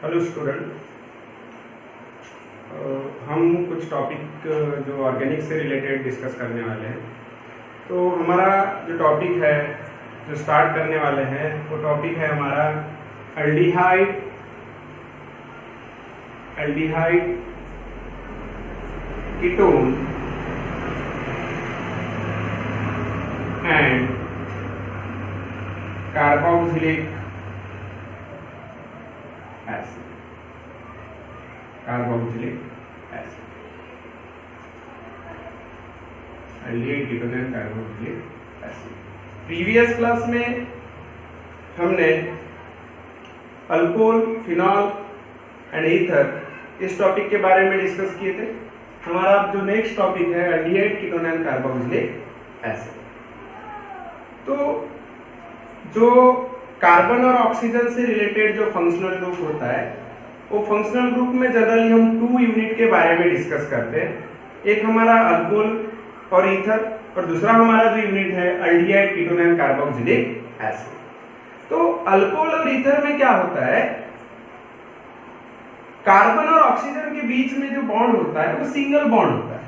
Hello student, हम कुछ topic जो ऑर्गेनिक से रिलेटेड डिस्कस करने वाले हैं। तो हमारा जो टॉपिक है जो स्टार्ट करने वाले हैं वो टॉपिक है हमारा aldehyde ketone and carboxylic acid. Aldehyde ketone and carboxylic acid. Previous class में हमने अल्कोहल, फिनॉल एंड ईथर इस टॉपिक के बारे में डिस्कस किए थे। हमारा जो नेक्स्ट टॉपिक है aldehyde ketone and carboxylic acid. तो जो कार्बन और ऑक्सीजन से रिलेटेड जो फंक्शनल ग्रुप होता है वो फंक्शनल ग्रुप में जनरली हम 2 यूनिट के बारे में डिस्कस करते हैं। एक हमारा अल्कोहल और ईथर और दूसरा हमारा जो यूनिट है aldehyde ketone and carboxylic acid. तो अल्कोहल और ईथर में क्या होता है, कार्बन और ऑक्सीजन के बीच में जो बॉन्ड होता है वो सिंगल बॉन्ड होता है।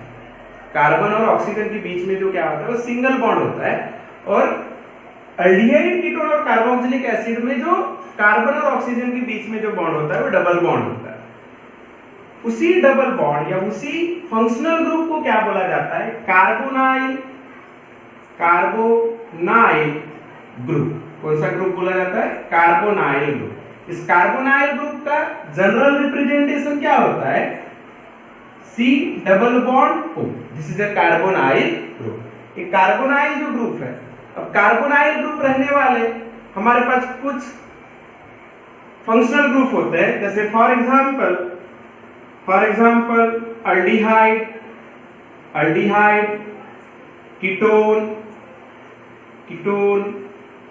कार्बन और ऑक्सीजन के बीच में जो क्या होता है वो सिंगल बॉन्ड होता है। और एल्डिहाइड कीटोन और कार्बोक्सिलिक एसिड में जो कार्बन और ऑक्सीजन के बीच में जो बॉन्ड होता है वो डबल बॉन्ड होता है। उसी डबल बॉन्ड या उसी फंक्शनल ग्रुप को क्या बोला जाता है, कार्बोनाइल ग्रुप। कौन सा ग्रुप बोला जाता है, कार्बोनाइल ग्रुप। इस कार्बोनाइल ग्रुप का जनरल रिप्रेजेंटेशन क्या होता है, C double bond O। This is a carbonyl group. ये कार्बोनाइल जो ग्रुप है, अब कार्बोनाइल ग्रुप रहने वाले हमारे पास कुछ फंक्शनल ग्रुप होते हैं, जैसे for example aldehyde, ketone,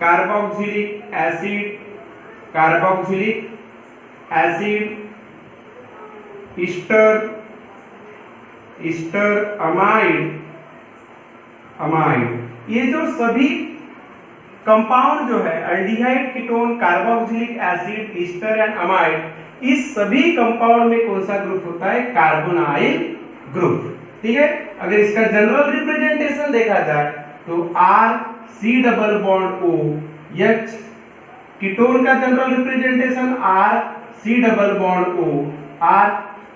carboxylic acid, Easter, amide. ये जो सभी कंपाउंड जो है aldehyde, ketone, carboxylic acid, Easter and amide, इस सभी कंपाउंड में कौन सा ग्रुप होता है, कार्बोनाइल ग्रुप। ठीक है। अगर इसका जनरल रिप्रेजेंटेशन देखा जाए तो R C double bond O H, ketone का general representation R C double bond O R,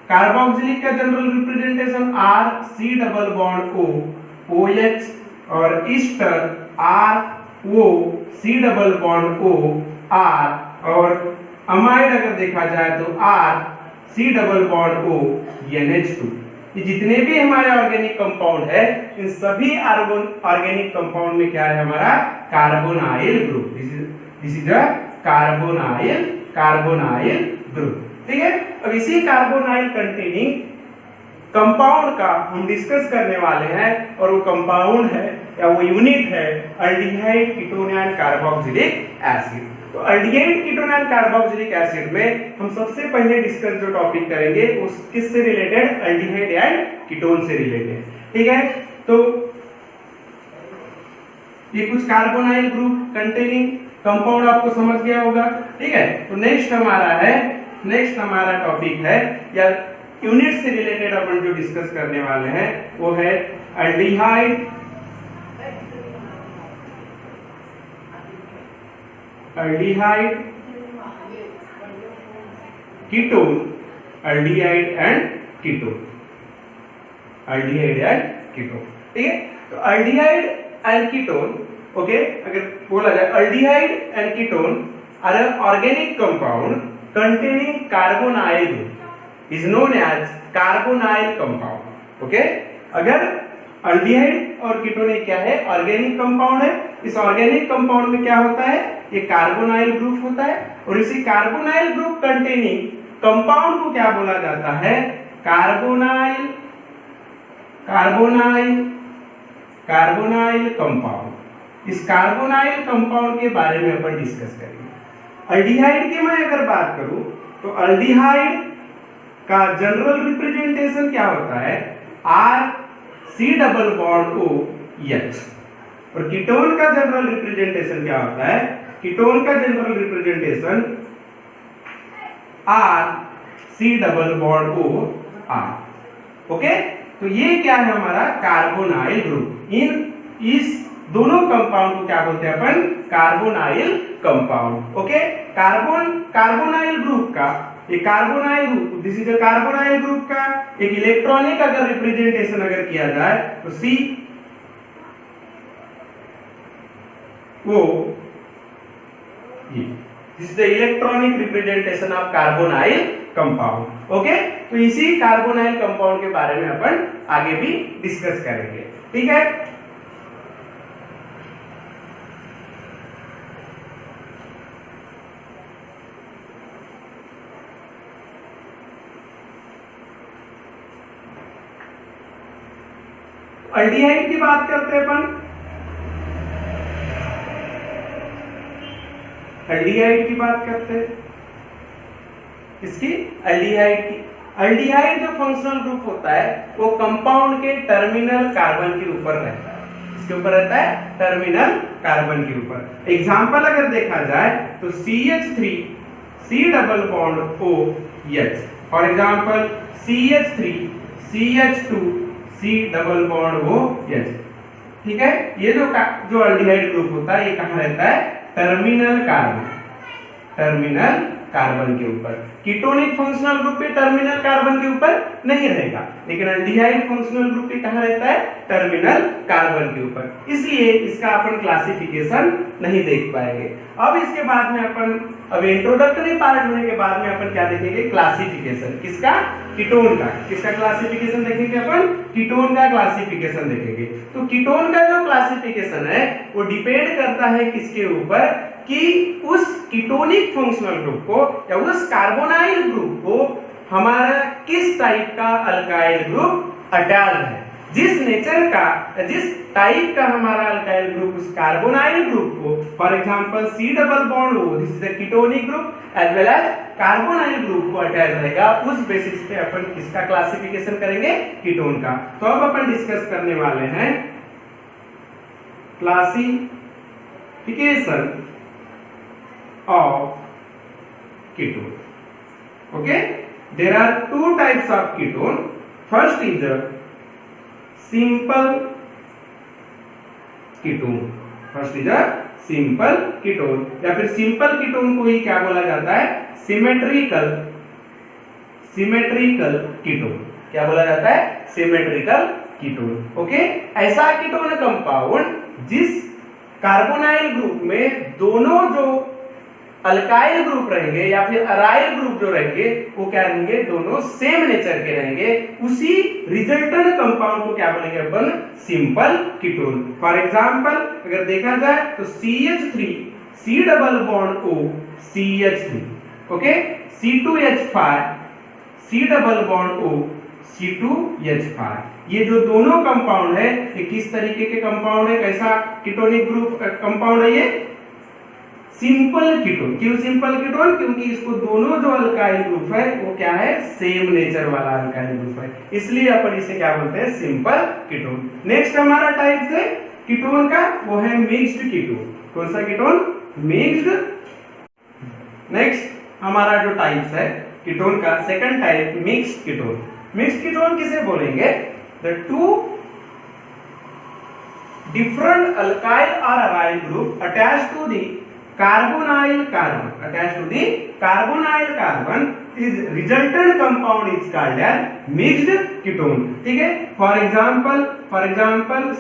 carboxylic का general representation R C double bond O OH, और ester R O C double bond O R, और amide अगर देखा जाए तो R C double bond O NH2। ये जितने भी हमारे ऑर्गेनिक कंपाउंड है इन सभी ऑर्गेनिक कंपाउंड में क्या है, हमारा carbonyl group. This is a carbonyl group. ठीक है। अब इसी कार्बोनाइल कंटेनिंग कंपाउंड का हम डिस्कस करने वाले हैं, और वो कंपाउंड है या वो यूनिट है aldehyde, ketone and carboxylic acid. तो aldehyde, ketone and carboxylic acid में हम सबसे पहले डिस्कस जो टॉपिक करेंगे उस किससे रिलेटेड, एल्डिहाइड एंड कीटोन से रिलेटेड। ठीक है। तो ये कुछ कार्बोनाइल ग्रुप कंटेनिंग कंपाउंड आपको समझ गया होगा। ठीक है। तो नेक्स्ट हमारा टॉपिक है या यूनिट से रिलेटेड अपन जो डिस्कस करने वाले हैं वो है aldehyde, ketone, aldehyde and ketone. ठीक है। तो एल्डिहाइड एंड कीटोन, ओके, अगर बोला जाए aldehyde and ketone are an organic compound containing carbonyl group is known as carbonyl compound। Okay. अगर एल्डिहाइड और कीटोन क्या है, ऑर्गेनिक कंपाउंड है। इस ऑर्गेनिक कंपाउंड में क्या होता है, ये कार्बोनाइल ग्रुप होता है, और इसी कार्बोनाइल ग्रुप कंटेनिंग कंपाउंड को क्या बोला जाता है, कार्बोनाइल कंपाउंड। इस कार्बोनाइल कंपाउंड के बारे में अपन डिस्कस करेंगे। एल्डिहाइड की मैं अगर बात करूं तो एल्डिहाइड का जनरल रिप्रेजेंटेशन क्या होता है, R C double bond O H, और कीटोन का जनरल रिप्रेजेंटेशन क्या होता है, कीटोन का general representation R C double bond O R। Okay, तो ये क्या है हमारा कार्बोनाइल ग्रुप। इस दोनों कंपाउंड को क्या बोलते हैं अपन, carbonyl compound. Okay, carbonyl group का, ये carbonyl group, this is a carbonyl group का एक इलेक्ट्रॉनिक अगर रिप्रेजेंटेशन अगर किया जाए तो C O, this is the electronic representation of carbonyl compound. Okay, तो इसी कार्बोनाइल कंपाउंड के बारे में अपन आगे भी डिस्कस करेंगे। ठीक है, अल्डिहाइड की बात करते हैं अपन। अल्डिहाइड की बात करते हैं, इसकी अल्डिहाइड की। अल्डिहाइड जो फंक्शनल ग्रुप होता है वो कंपाउंड के टर्मिनल कार्बन के ऊपर रहता है। इसके ऊपर रहता है टर्मिनल कार्बन के ऊपर। एग्जांपल अगर देखा जाए तो CH3 C double bond OH, for example CH3 CH2 C double bond OH। ठीक है, ये जो अल्डिहाइड ग्रुप होता है ये कहाँ रहता है, टर्मिनल कार्बन के ऊपर। कीटोनिक फंक्शनल ग्रुप पे टर्मिनल कार्बन के ऊपर नहीं रहेगा, लेकिन अल्डिहाइड फंक्शनल ग्रुप पे कहाँ रहता है, टर्मिनल कार्बन के ऊपर। इसलिए इसका अपन क्लासिफिकेशन नहीं देख पाएंगे। अब इसके बाद में अपन, अब इंट्रोडक्टरी पार्ट होने के बाद में अपन क्या देखेंगे, क्लासिफिकेशन किसका, कीटोन का। किसका क्लासिफिकेशन देखेंगे अपन, कीटोन का क्लासिफिकेशन देखेंगे। तो कीटोन का जो क्लासिफिकेशन है वो डिपेंड करता है किसके ऊपर, कि उस कीटोनिक फंक्शनल ग्रुप को या उस कार्बोनाइल ग्रुप को हमारा किस टाइप का अल्काइल ग्रुप अटैच है। जिस नेचर का, जिस टाइप का हमारा अल्काइल ग्रुप उस कार्बोनाइल ग्रुप को, for example C double bond O, this is a ketonic group as well as carbonyl group को अटैच रहेगा, उस बेसिस पे अपन किसका क्लासिफिकेशन करेंगे, कीटोन का। तो अब अपन डिस्कस करने वाले हैं classification of ketone. Okay, there are two types of ketone. First is the simple ketone. First is the simple ketone, या फिर सिंपल कीटोन को ही क्या बोला जाता है, सिमेट्रिकल कीटोन। क्या बोला जाता है, सिमेट्रिकल कीटोन। ओके, ऐसा कीटोन कंपाउंड जिस कार्बोनाइल ग्रुप में दोनों जो अल्काइल ग्रुप रहेंगे या फिर अराइल ग्रुप जो रहेंगे वो क्या रहेंगे, दोनों सेम नेचर के रहेंगे, उसी रिजल्टेंट कंपाउंड को क्या बोलेंगे अपन, सिंपल कीटोन। फॉर एग्जांपल अगर देखा जाए तो CH3 C double bond O CH3, okay, C2H5 C double bond O C2H5। ये जो दोनों कंपाउंड है ये किस तरीके के कंपाउंड है, कैसा कीटोनिक ग्रुप कंपाउंड है, ये सिंपल कीटोन। क्यों सिंपल कीटोन, क्योंकि इसको दोनों जो अल्काइल ग्रुप है वो क्या है, सेम नेचर वाला अल्काइल ग्रुप है, इसलिए अपन इसे क्या बोलते हैं, सिंपल कीटोन। नेक्स्ट हमारा टाइप है कीटोन का, वो है मिक्स्ड कीटोन। कौन सा कीटोन, मिक्स्ड। नेक्स्ट हमारा जो टाइप्स है कीटोन का, second type mixed ketone. Mixed ketone किसे बोलेंगे, the two different alkyl or aryl group attached to the carbonyl carbon is resultant compound is called as mixed ketone। ठीक है, for example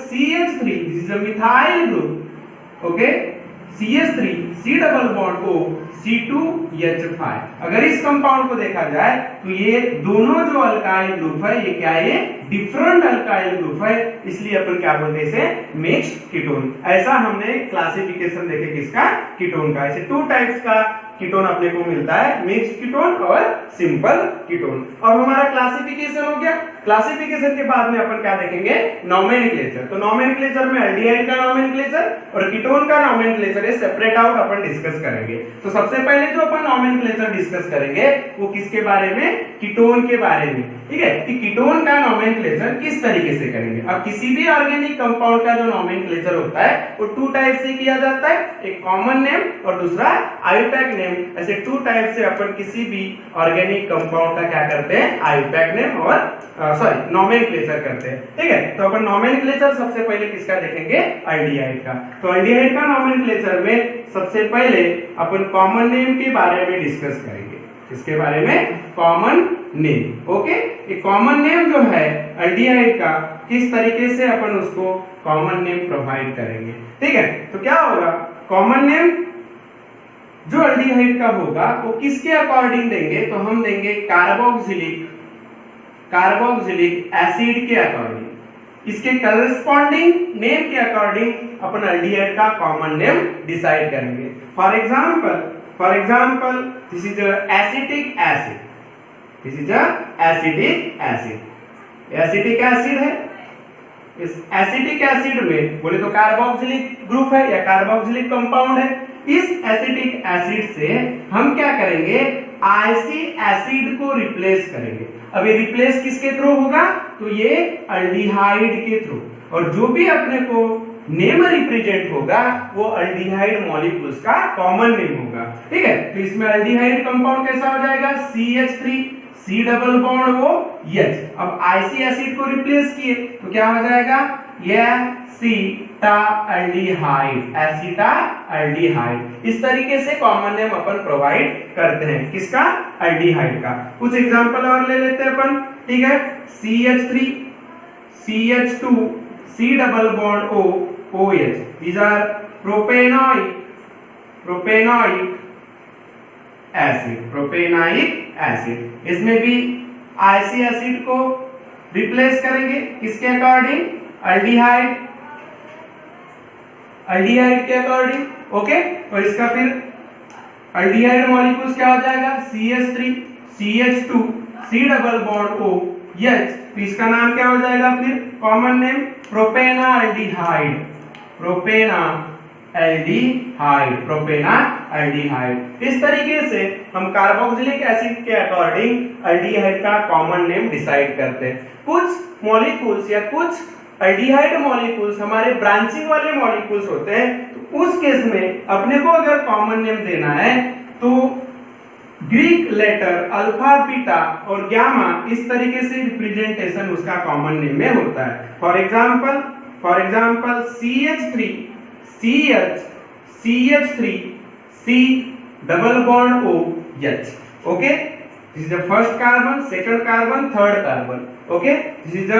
CH3, this is a methyl group, okay, CH3 C double bond O C2H5। अगर इस compound को देखा जाए तो ये दोनों जो अल्काइल ग्रुप है ये क्या है, ये डिफरेंट अल्काइल ग्रुप है, इसलिए अपन क्या बोलते हैं इसे, मिक्स्ड कीटोन। ऐसा हमने क्लासिफिकेशन देखे किसका, कीटोन का। ऐसे टू टाइप्स का कीटोन अपने को मिलता है, मिक्स्ड कीटोन और सिंपल कीटोन। अब हमारा क्लासिफिकेशन हो गया। क्लासिफिकेशन के बाद में अपन क्या देखेंगे, नोमेनक्लेचर। तो नोमेनक्लेचर में एल्डिहाइड का नोमेनक्लेचर और कीटोन का नोमेनक्लेचर ये सेपरेट आउट अपन डिस्कस करेंगे। तो सबसे पहले जो अपन नोमेनक्लेचर डिस्कस करेंगे वो किसके बारे में, कीटोन के बारे में, ठीक है, कि कीटोन का नोमेनक्लेचर किस तरीके से करेंगे। अब किसी भी ऑर्गेनिक कंपाउंड का जो नोमेनक्लेचर होता है वो टू टाइप से किया जाता है, एक कॉमन नेम और दूसरा आईयूपैक नेम। ऐसे टू टाइप से अपन किसी भी ऑर्गेनिक कंपाउंड का क्या करते हैं, आईयूपैक नेम और नोमेनक्लेचर करते हैं, ठीक है। तो अपन नोमेनक्लेचर सबसे पहले किसका देखेंगे, एल्डिहाइड का। तो एल्डिहाइड का नोमेनक्लेचर में सबसे पहले अपन कॉमन नेम के बारे में डिस्कस करेंगे। इसके बारे में कॉमन नेम, ओके। ये कॉमन नेम जो है एल्डिहाइड का, किस तरीके से अपन उसको कॉमन नेम प्रोवाइड करेंगे, ठीक है। तो क्या होगा, कॉमन नेम जो एल्डिहाइड का होगा वो किसके अकॉर्डिंग देंगे, तो हम देंगे कार्बोक्सिलिक एसिड के अकॉर्डिंग। इसके करस्पॉन्डिंग नेम के अकॉर्डिंग अपन एल्डिहाइड का कॉमन नेम डिसाइड करेंगे। For example this is acetic acid, this is acetic acid. Acetic acid है, इस एसिटिक एसिड में बोले तो कार्बोक्सिलिक ग्रुप है या कार्बोक्सिलिक कंपाउंड है। इस एसिटिक एसिड से हम क्या करेंगे, आईसी एसिड को रिप्लेस करेंगे। अब ये रिप्लेस किसके थ्रू होगा, तो ये एल्डिहाइड के थ्रू, और जो भी अपने को नेम रिप्रेजेंट होगा वो एल्डिहाइड मॉलिक्यूल्स का कॉमन नेम होगा, ठीक है। तो इसमें एल्डिहाइड कंपाउंड कैसा हो जाएगा, CH3 C डबल बॉन्ड वो H। अब आईसी एसिड को रिप्लेस किए तो क्या हो जाएगा, यह एसिटाल्डिहाइड, एसिटाल्डिहाइड। इस तरीके से कॉमन नेम अपन प्रोवाइड करते हैं, किसका, एल्डिहाइड का। कुछ एग्जांपल और ले लेते हैं अपन, ठीक है। CH3 CH2 C double bond O OH, these are propanoic acid. इसमें भी आईसी एसिड को रिप्लेस करेंगे किसके अकॉर्डिंग, एल्डिहाइड के अकॉर्डिंग, ओके। और इसका फिर एल्डिहाइड मॉलिक्यूल्स क्या हो जाएगा, CH3 CH2 C double bond O H। तो इसका नाम क्या हो जाएगा फिर, कॉमन नेम प्रोपेनाल्डिहाइड। इस तरीके से हम कार्बोक्सिलिक एसिड के अकॉर्डिंग एल्डिहाइड का कॉमन नेम डिसाइड करते हैं। कुछ मॉलिक्यूल्स या कुछ एल्डिहाइड मॉलिक्यूल्स हमारे ब्रांचिंग वाले मॉलिक्यूल्स होते हैं, तो उस केस में अपने को अगर कॉमन नेम देना है तो ग्रीक लेटर अल्फा, बीटा और गामा, इस तरीके से रिप्रेजेंटेशन उसका कॉमन नेम में होता है। For example CH3 CH3 C double bond O H, okay. This is the first carbon, second carbon, third carbon, okay. This is the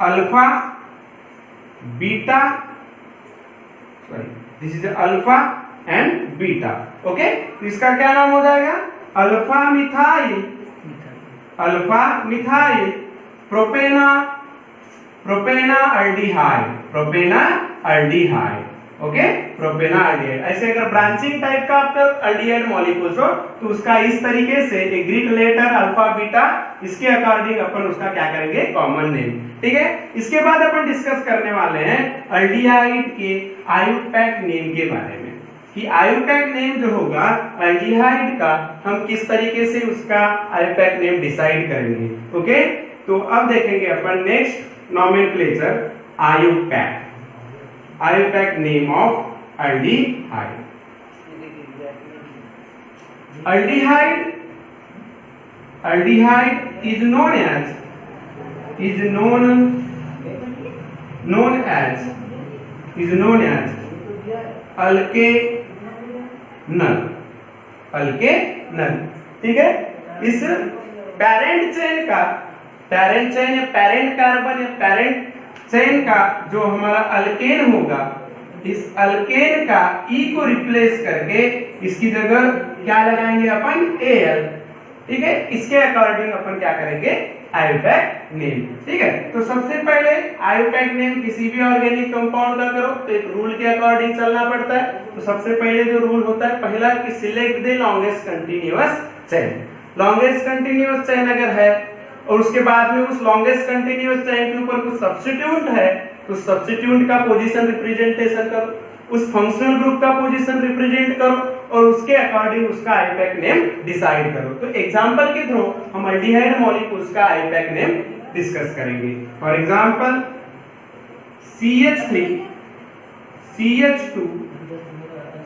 alpha beta, this is alpha and beta, okay. तो इसका क्या नाम हो जाएगा, alpha methyl प्रोपेनाल्डिहाइड, okay, प्रोपेनाल्डिहाइड। ऐसे अगर branching type का आपका एल्डिहाइड मॉलिक्यूल्स हो तो उसका इस तरीके से एक ग्रीक लेटर अल्फा बीटा, इसके अकॉर्डिंग अपन उसका क्या करेंगे, कॉमन नेम, ठीक है। इसके बाद अपन डिस्कस करने वाले हैं एल्डिहाइड के आईयूपैक नेम के बारे में, कि आईयूपैक नेम जो होगा एल्डिहाइड का, हम किस तरीके से उसका आईयूपैक नेम डिसाइड करेंगे, ओके। तो अब देखेंगे अपन next nomenclature, IUPAC name of aldehyde. Aldehyde is known as alkanal, ठीक है। इस पेरेंट चेन या पेरेंट कार्बन या पेरेंट चेन का जो हमारा अल्केन होगा, इस अल्केन का ई को रिप्लेस करके इसकी जगह क्या लगाएंगे अपन, Al, ठीक है। इसके अकॉर्डिंग अपन क्या करेंगे, आईयूपैक नेम, ठीक है। तो सबसे पहले आईयूपैक नेम किसी भी ऑर्गेनिक कंपाउंड का करो तो एक रूल के अकॉर्डिंग चलना पड़ता है। तो सबसे पहले जो रूल होता है पहला, कि select the longest continuous chain. Longest continuous chain अगर है और उसके बाद में उस लॉन्गेस्ट कंटिन्यूअस चेन के ऊपर कुछ सब्स्टिट्यूट है, तो सब्स्टिट्यूट का पोजीशन रिप्रेजेंटेशन करो, उस फंक्शनल ग्रुप का पोजीशन रिप्रेजेंट करो और उसके अकॉर्डिंग उसका आईपैक नेम डिसाइड करो। तो एग्जांपल के थ्रू हम एल्डिहाइड मॉलिक्यूल्स का आईपैक नेम डिस्कस करेंगे। For example CH3 CH2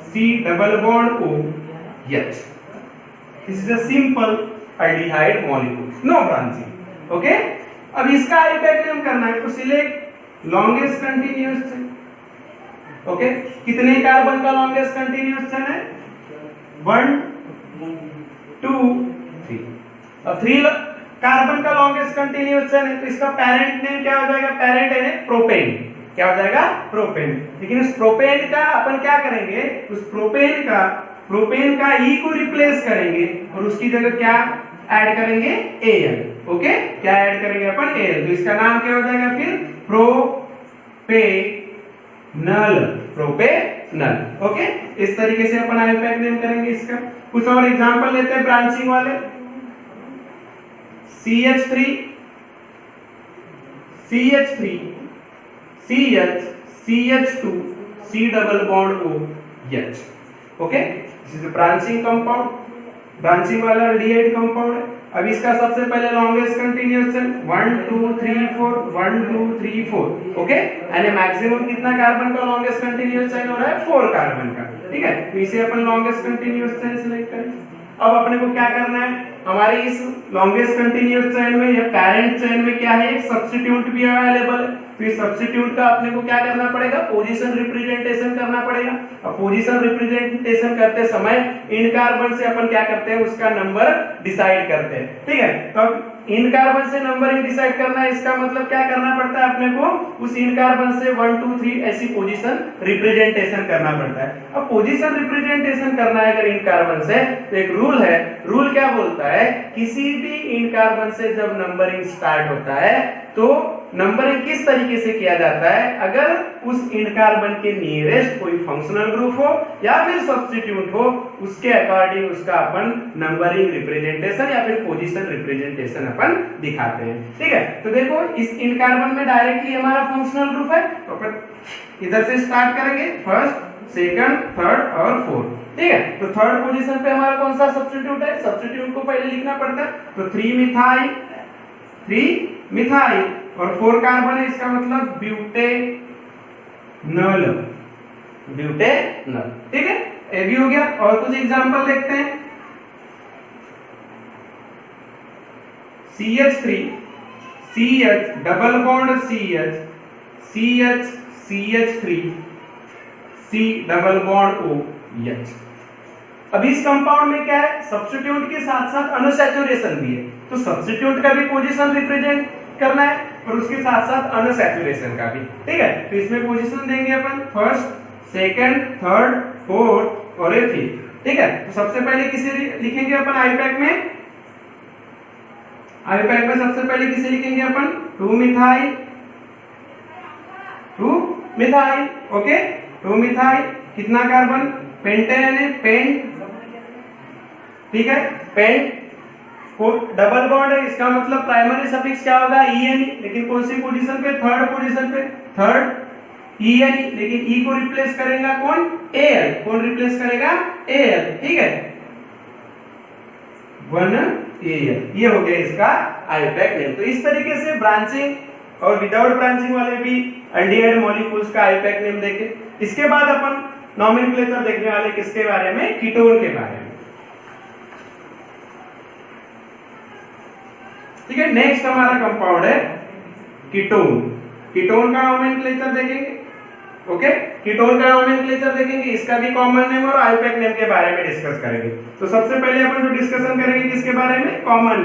C double bond O H. This is a simple aldehyde molecules, no branching. Okay? अब इसका आईपैक नेम करना है तो select longest continuous chain. Okay, कितने carbon का longest continuous chain है? 1 2 3। अब 3 कार्बन का लॉन्गेस्ट कंटिन्यूअस चेन है तो इसका पेरेंट नेम क्या हो जाएगा? पेरेंट है प्रोपेन। क्या हो जाएगा? प्रोपेन। लेकिन उस प्रोपेन का अपन क्या करेंगे? उस प्रोपेन का ई को रिप्लेस करेंगे और उसकी जगह क्या ऐड करेंगे? Al। ओके, क्या ऐड करेंगे अपन? Al। तो इसका नाम क्या हो जाएगा फिर? प्रोपेनल। ओके, इस तरीके से अपन आईपैक नेम करेंगे इसका। कुछ और एग्जांपल लेते हैं ब्रांचिंग वाले। CH3 CH CH2 C double bond O H। Okay, this is branching compound, branching वाला एल्डिहाइड कंपाउंड है। अब इसका सबसे पहले लॉन्गेस्ट कंटिन्यूअस चेन 1 2 3 4 1 2 3 4। ओके, यानी मैक्सिमम कितना कार्बन का लॉन्गेस्ट कंटिन्यूअस चेन हो रहा है? 4 कार्बन का। ठीक है, तो इसे अपन लॉन्गेस्ट कंटिन्यूअस चेन सिलेक्ट करें। अब अपने को क्या करना है? हमारे इस लॉन्गेस्ट कंटिन्यूअस चेन में या पेरेंट चेन में क्या है? एक सब्स्टिट्यूट भी अवेलेबल है। तो इस सब्स्टिट्यूट का अपने को क्या करना पड़ेगा? पोजीशन रिप्रेजेंटेशन करना पड़ेगा। अब पोजीशन रिप्रेजेंटेशन करते समय इन कार्बन से अपन क्या करते हैं? उसका नंबर डिसाइड करते हैं। ठीक है, तो अब इन कार्बन से नंबरिंग डिसाइड करना है, इसका मतलब क्या करना पड़ता है अपने को? उस इन कार्बन से 1 2 3 ऐसी पोजीशन रिप्रेजेंटेशन करना पड़ता है। अब पोजीशन रिप्रेजेंटेशन करना है अगर इन कार्बन से, तो एक रूल है। रूल क्या बोलता है? किसी भी इन कार्बन से जब नंबरिंग स्टार्ट होता है तो नंबरिंग किस तरीके से किया जाता है? अगर उस इन कार्बन के नियरेस्ट कोई फंक्शनल ग्रुप हो या फिर सब्स्टिट्यूट हो, उसके अकॉर्डिंग उसका अपन नंबरिंग रिप्रेजेंटेशन या फिर पोजीशन रिप्रेजेंटेशन अपन दिखाते हैं। ठीक है, तो देखो इस इन कार्बन में डायरेक्टली हमारा फंक्शनल ग्रुप है, तो अपन इधर से स्टार्ट करेंगे, फर्स्ट सेकंड थर्ड और फोर्थ। ठीक है, तो थर्ड पोजीशन पे हमारा कौन सा सब्स्टिट्यूट है? सब्स्टिट्यूट को पहले लिखना पड़ता है, तो 3 मिथाइल और 4 कार्बन है, इसका मतलब ब्यूटेनल। ठीक है, ये भी हो गया। और कुछ एग्जांपल देखते हैं। CH3 CH double bond CH3 C double bond O H। अब इस कंपाउंड में क्या है? सब्स्टिट्यूट के साथ साथ अनसैचुरेशन भी है, तो सब्स्टिट्यूट का भी पोजीशन रिप्रेजेंट करना है और उसके साथ साथ अनसैचुरेशन का भी। ठीक है, तो इसमें पोजीशन देंगे अपन फर्स्ट सेकंड थर्ड फोर्थ और फिफ्थ। ठीक है, तो सबसे पहले किसे लिखेंगे अपन आईपैक में? आईपैक में सबसे पहले किसे लिखेंगे अपन? 2 मिथाइल। Okay, 2 methyl. कितना कार्बन? पेंटेन है, पेंट। ठीक है, पेंट को डबल बॉन्ड है, इसका मतलब प्राइमरी सफिक्स क्या होगा? En। लेकिन कौन सी पोजीशन पे? थर्ड पोजीशन पे, थर्ड En। लेकिन E को रिप्लेस करेगा कौन? Al। कौन रिप्लेस करेगा? Al। ठीक है, 1 Al। ये हो गया इसका आईपैक नेम। तो इस तरीके से ब्रांचिंग और विदाउट ब्रांचिंग वाले भी एल्डिहाइड मॉलिक्यूल्स का आईपैक नेम देखे। इसके बाद अपन नॉमेनक्लेचर देखने वाले किसके बारे में? कीटोन के बारे में। ठीक है, नेक्स्ट हमारा कंपाउंड है कीटोन। कीटोन का नॉमेनक्लेचर देखेंगे। ओके, कीटोन का नॉमेनक्लेचर देखेंगे, इसका भी कॉमन नेम और आईपैक नेम के बारे में डिस्कस करेंगे। तो सबसे पहले अपन जो डिस्कशन करेंगे किसके बारे में? Common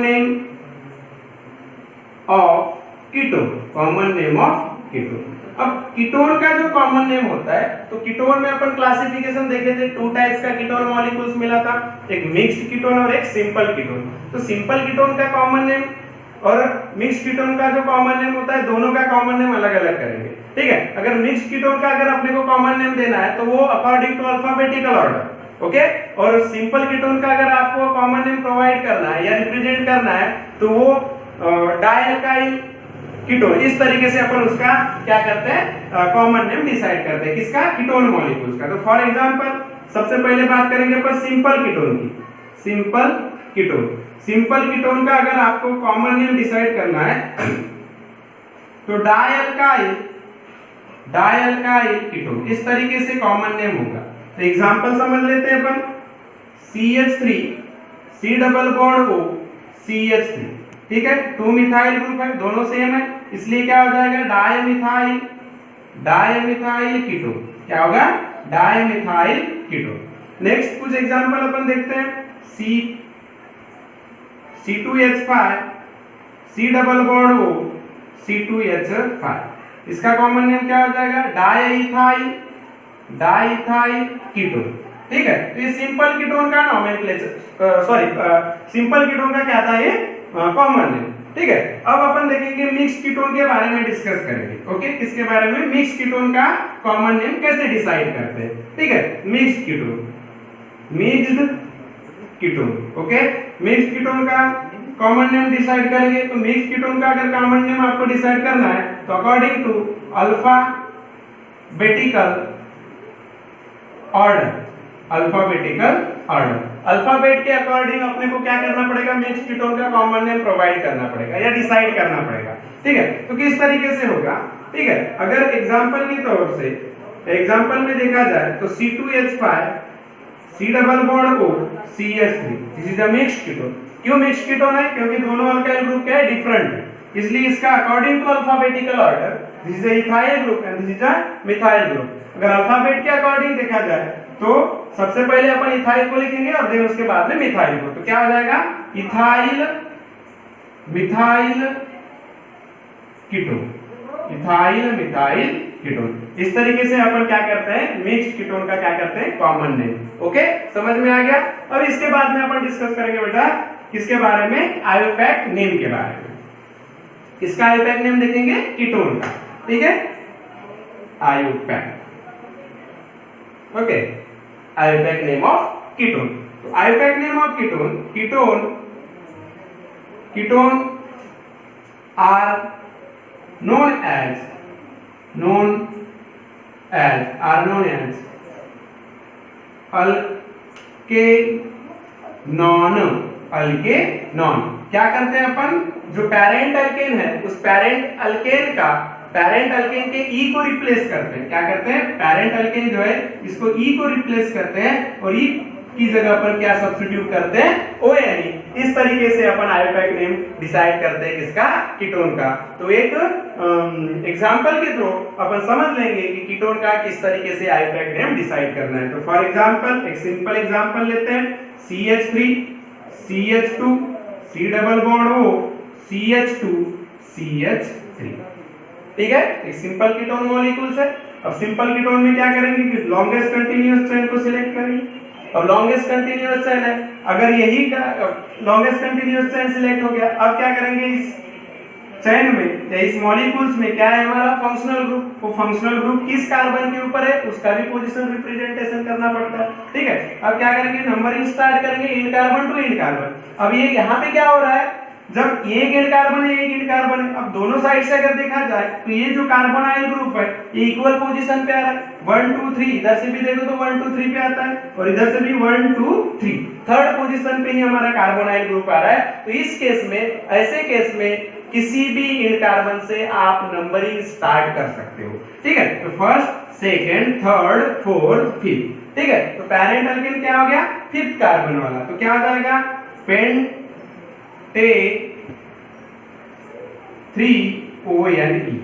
name of ketone. Common name of ketone. अब कीटोन का जो कॉमन नेम होता है, तो कीटोन में अपन क्लासिफिकेशन देखे थे, 2 टाइप्स का कीटोन मॉलिक्यूल्स मिला था, एक मिक्स्ड कीटोन और एक सिंपल कीटोन। तो सिंपल कीटोन का कॉमन नेम और मिक्स्ड कीटोन का जो कॉमन नेम होता है, दोनों का कॉमन नेम अलग अलग करेंगे। ठीक है, अगर मिक्स्ड कीटोन का अगर अपने को कॉमन नेम देना है तो वो according to alphabetical order, okay. और सिंपल कीटोन का अगर आपको कॉमन नेम प्रोवाइड करना है या रिप्रेजेंट करना है तो वो डाइअल्काइल कीटोन, इस तरीके से अपन उसका क्या करते हैं, कॉमन नेम डिसाइड करते हैं, किसका, कीटोन मॉलिक्यूल्स का। तो फॉर एग्जांपल सबसे पहले बात करेंगे अपन सिंपल कीटोन की। सिंपल कीटोन, सिंपल कीटोन का अगर आपको कॉमन नेम डिसाइड करना है तो डाइअल्काइल कीटोन, इस तरीके से कॉमन नेम होगा। तो एग्जांपल समझ लेते हैं अपन, CH3 C double bond O CH3, ठीक है, 2 मिथाइल ग्रुप है, दोनों सेम है, इसलिए क्या हो जाएगा, डायमिथाइल कीटोन। क्या होगा, डायमिथाइल कीटोन। नेक्स्ट कुछ एग्जांपल अपन देखते हैं, C2H5 C double bond O C2H5, इसका कॉमन नेम क्या हो जाएगा, डाइथाइल कीटोन, ठीक है। तो ये सिंपल कीटोन का नोमेनक्लेचर, सिंपल कीटोन का क्या था, ये कॉमन नेम, ठीक है। अब अपन देखेंगे मिक्स्ड कीटोन के बारे में डिस्कस करेंगे, ओके। किसके बारे में, मिक्स्ड कीटोन का कॉमन नेम कैसे डिसाइड करते हैं, ठीक है। Mixed ketone, okay. Mixed ketone का कॉमन नेम डिसाइड करेंगे। तो मिक्स्ड कीटोन का अगर कॉमन नेम आपको डिसाइड करना है तो according to alphabetical order, alphabet के अकॉर्डिंग अपने को क्या करना पड़ेगा, मिक्स्ड कीटोन का कॉमन नेम प्रोवाइड करना पड़ेगा या डिसाइड करना पड़ेगा, ठीक है। तो किस तरीके से होगा, ठीक है। अगर एग्जांपल के तौर से एग्जांपल में देखा जाए तो C2H5 C double bond O CH3, this is a mixed ketone. क्यों मिक्स्ड कीटोन है, क्योंकि दोनों अल्काइल ग्रुप क्या है, डिफरेंट है, इसलिए इसका according to alphabetical order this is a ethyl group and this is a methyl group. अगर अल्फाबेट के अकॉर्डिंग देखा जाए तो सबसे पहले अपन इथाइल को लिखेंगे और फिर उसके बाद में मिथाइल को। तो क्या हो जाएगा, इथाइल मिथाइल कीटोन। इस तरीके से अपन क्या करते हैं, मिक्स्ड कीटोन का क्या करते हैं, कॉमन नेम, ओके। समझ में आ गया। अब इसके बाद में अपन डिस्कस करेंगे बेटा किसके बारे में, आयोपैक नेम के बारे में। इसका आयोपैक नेम देखेंगे कीटोन का, ठीक है, IUPAC, okay. IUPAC name of ketone, तो IUPAC name of ketone are known as alkanone. क्या करते हैं अपन, जो पेरेंट अल्केन है उस पेरेंट अल्केन के ई को रिप्लेस करते हैं। क्या करते हैं, पेरेंट अल्केन जो है इसको ई को रिप्लेस करते हैं और ई की जगह पर क्या सब्स्टिट्यूट करते हैं, ONE। इस तरीके से अपन आयोपैक नेम डिसाइड करते हैं किसका, कीटोन का। तो एक एग्जांपल के थ्रू अपन समझ लेंगे कि कीटोन का किस तरीके से आयोपैक नेम डिसाइड करना है। तो फॉर एग्जांपल एक सिंपल एग्जांपल लेते हैं, CH3 CH2 C double bond O CH2 CH3, ठीक है। एक सिंपल कीटोन मॉलिक्यूल्स है। अब सिंपल कीटोन में क्या करेंगे कि लॉन्गेस्ट कंटीन्यूअस चेन को सिलेक्ट करेंगे। अब लॉन्गेस्ट कंटीन्यूअस चेन है, अगर यही लॉन्गेस्ट कंटीन्यूअस चेन सिलेक्ट हो गया, अब क्या करेंगे, इस चेन में या इस मॉलिक्यूल्स में क्या है हमारा, फंक्शनल ग्रुप। वो फंक्शनल ग्रुप किस कार्बन के ऊपर है उसका भी पोजीशन रिप्रेजेंटेशन करना पड़ता है, ठीक है। अब क्या करेंगे, नंबरिंग स्टार्ट करेंगे end carbon to end carbon. अब ये यहाँ पे क्या हो रहा है, जब एक इंड कार्बन है एक इंड कार्बन है, अब दोनों साइड से अगर देखा जाए तो ये जो कार्बोनाइल ग्रुप है ये इक्वल पोजीशन पे आ रहा है, 1 2 3, इधर से भी देखो तो 1 2 3 पे आता है और इधर से भी 1 2 3, थर्ड पोजीशन पे ही हमारा कार्बोनाइल ग्रुप आ रहा है। तो इस केस में, ऐसे केस में किसी भी इंड कार्बन से आप नंबरिंग स्टार्ट कर सकते हो, ठीक है। तो first, second, third, fourth, fifth, ठीक है। तो पेरेंट अल्केन क्या हो गया, फिफ्थ कार्बन वाला। तो क्या हो जाएगा, पेंटे 3ONE,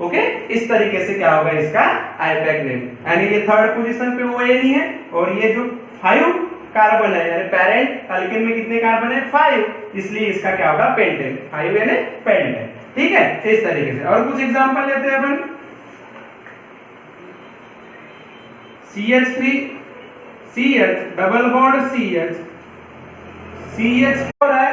ओके। इस तरीके से क्या होगा इसका आयोपैक नेम, यानी ये थर्ड पोजीशन पे ONE है और ये जो 5 कार्बन है, यानी पेरेंट अल्केन में कितने कार्बन है, 5, इसलिए इसका क्या होगा, पेंटेन, 5 यानी पेंटेन, ठीक है। इस तरीके से और कुछ एग्जांपल लेते हैं अपन, CH3 CH double bond CH CH4 है,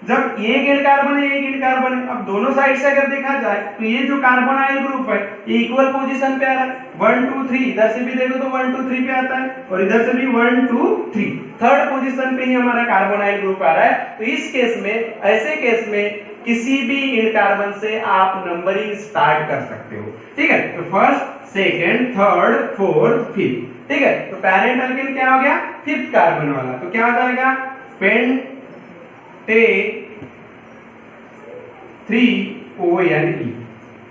जब एक एंड कार्बन है एक एंड कार्बन है, अब दोनों साइड से अगर देखा जाए तो ये जो कार्बोनाइल ग्रुप है ये इक्वल पोजीशन पे आ रहा है 1 2 3, इधर से भी देखो तो 1 2 3 पे आता है और इधर से भी 1 2 3, थर्ड पोजीशन पे ही हमारा कार्बोनाइल ग्रुप आ रहा है। तो इस केस में, ऐसे केस में किसी भी एंड कार्बन से आप नंबरिंग स्टार्ट कर सकते हो, ठीक है। तो first, second, third, fourth, fifth, ठीक है। तो पैरेंट अल्केन क्या हो गया, फिफ्थ कार्बन वाला, तो क्या हो जाएगा पेंटे 3ONE।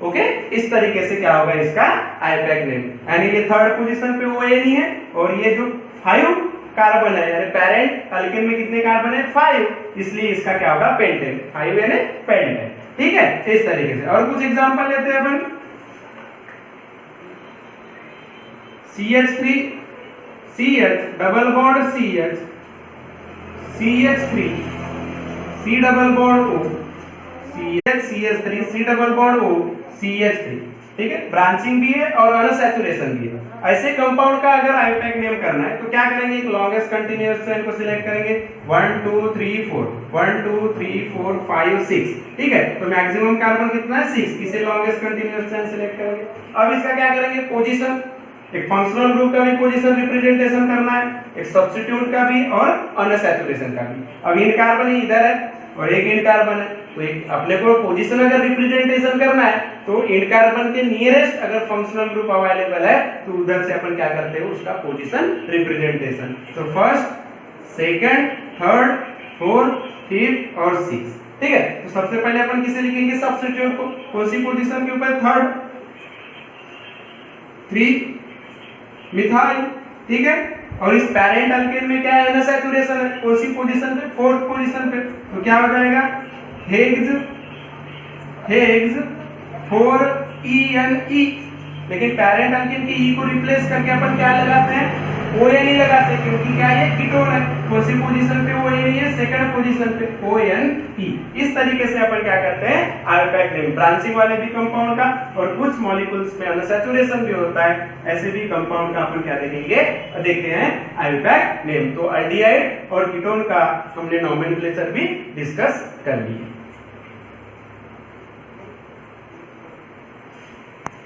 ओके, इस तरीके से क्या होगा इसका आईपैक नेम, यानी ये थर्ड पोजीशन पे ONE है और ये जो 5 कार्बन है, यानी पेरेंट अल्केन में कितने कार्बन है 5, इसलिए इसका क्या होगा पेंटेन, 5 यानी पेंटेन, ठीक है। इस तरीके से और कुछ एग्जांपल लेते हैं अपन। CH3 CH double bond CH CH3 C double bond O CH CH3 C double bond O CH3, ठीक है। ब्रांचिंग भी है और अनसैचुरेशन भी है। ऐसे कंपाउंड का अगर आईपैक नेम करना है तो क्या करेंगे, एक लॉन्गेस्ट कंटीन्यूअस चेन को सिलेक्ट करेंगे 1 2 3 4 1 2 3 4 5 6, ठीक है। तो मैक्सिमम कार्बन कितना है 6, इसे लॉन्गेस्ट कंटीन्यूअस चेन सिलेक्ट करेंगे। अब इसका क्या करेंगे पोजीशन, एक फंक्शनल ग्रुप का भी पोजीशन रिप्रेजेंटेशन करना है, एक सब्स्टिट्यूट का भी और अनसैचुरेशन का भी। अब इन कार्बन इधर है और एक इन कार्बन है, तो एक अपने को पोजीशन अगर रिप्रेजेंटेशन करना है तो इन कार्बन के नियरेस्ट अगर फंक्शनल ग्रुप अवेलेबल है तो उधर से अपन क्या करते हैं उसका पोजीशन रिप्रेजेंटेशन। तो first, second, third, fourth, fifth और सिक्स, ठीक है। तो सबसे पहले अपन किसे लिखेंगे सब्स्टिट्यूट को, कौन सी पोजीशन के ऊपर, थर्ड, 3 मिथाइल, ठीक है। और इस पेरेंट अल्केन में क्या है अनसैचुरेशन है, कौन सी पोजीशन पे, फोर्थ पोजीशन पे, तो क्या हो जाएगा हेक्स 4ENE। लेकिन पेरेंट अल्केन के ई को रिप्लेस करके अपन क्या लगाते हैं ONE लगाते हैं, क्योंकि क्या ये कीटोन है, कौन सी पोजीशन पे ONE है, सेकंड पोजीशन पे ONE। इस तरीके से अपन क्या करते हैं आईपैक नेम, ब्रांचिंग वाले भी कंपाउंड का और कुछ मॉलिक्यूल्स में अनसैचुरेशन भी होता है, ऐसे भी कंपाउंड का अपन क्या देखेंगे, देखते हैं आईपैक नेम। तो एल्डिहाइड और कीटोन का हमने नोमेनक्लेचर भी डिस्कस कर लिया।